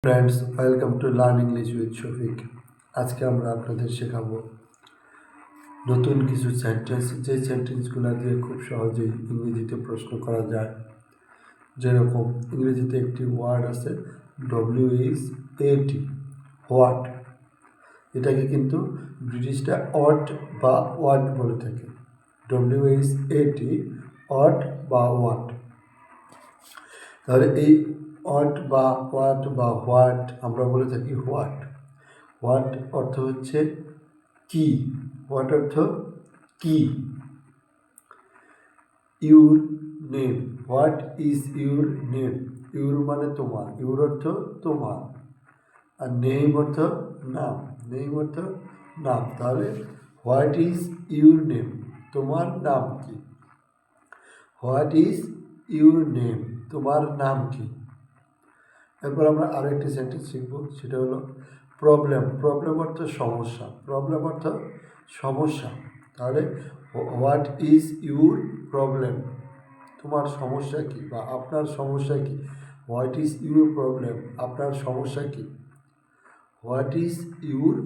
Friends, welcome to learn English with Shafiq. আজকে আমরা আপনাদের শেখাবো নতুন কিছু সেন্টেন্স, যে সেন্টেন্সগুলো দিয়ে খুব সহজেই ইংরেজিতে প্রশ্ন করা যায়। যেরকম ইংরেজিতে একটি ওয়ার্ড আছে WHAT, হোয়াট। এটাকে কিন্তু ব্রিটিশরা অট বা ওয়াট বলে থাকে। WHAT, অট বা ওয়াট। তাহলে এই অট বা ওয়াট বা হোয়াট আমরা বলে থাকি হোয়াট। হোয়াট অর্থ হচ্ছে কি। হোয়াট অর্থ কি। Your name, what is your name. Your মানে তোমার, ইউর অর্থ তোমার, আর নেম অর্থ নাম, নেম অর্থ নাম। তাহলে হোয়াট ইজ ইউর নেম, তোমার নাম কি। হোয়াট ইজ ইউর নেম, তোমার নাম কি। এরপর আমরা আরও একটি সেন্টেন্স শিখব, সেটা হলো প্রবলেম। প্রবলেম অর্থ সমস্যা, প্রবলেম অর্থ সমস্যা। তাহলে হোয়াট ইজ ইউর প্রবলেম, তোমার সমস্যা কি বা আপনার সমস্যা কি। হোয়াট ইজ ইউর প্রবলেম, আপনার সমস্যা কি। হোয়াট ইজ ইউর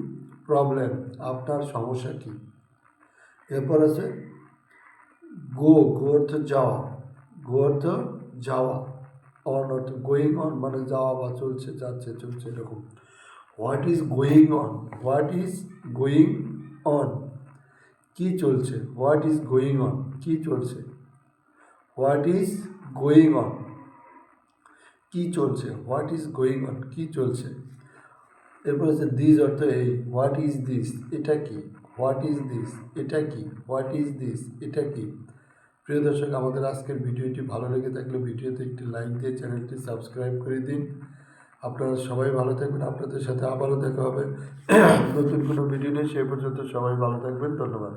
প্রবলেম, আপনার সমস্যা কি। এরপর আছে গো। গো অর্থ যাওয়া, গো অর্থ যাওয়া। অন অর্থ গোয়িং অন মানে যাওয়া বা চলছে, যাচ্ছে, চলছে, এরকম। What is going on, what is going on, কী চলছে। হোয়াট ইজ গোয়িং অন, কী চলছে। হোয়াট ইজ গোয়িং অন, কী চলছে। হোয়াট ইজ গোয়িং অন, কী চলছে। এরপর হচ্ছে দিস অর্থ এই। হোয়াট ইজ দিস, এটা কি। হোয়াট ইজ দিস, এটা কি। হোয়াট ইজ দিস, এটা কি। প্রিয় দর্শক, আমাদের আজকের ভিডিওটি ভালো লেগে থাকলে ভিডিওতে একটি লাইক দিয়ে চ্যানেলটি সাবস্ক্রাইব করে দিন। আপনারা সবাই ভালো থাকবেন। আপনাদের সাথে আবারও দেখা হবে নতুন কোনো ভিডিও নিয়ে। সেই পর্যন্ত সবাই ভালো থাকবেন। ধন্যবাদ।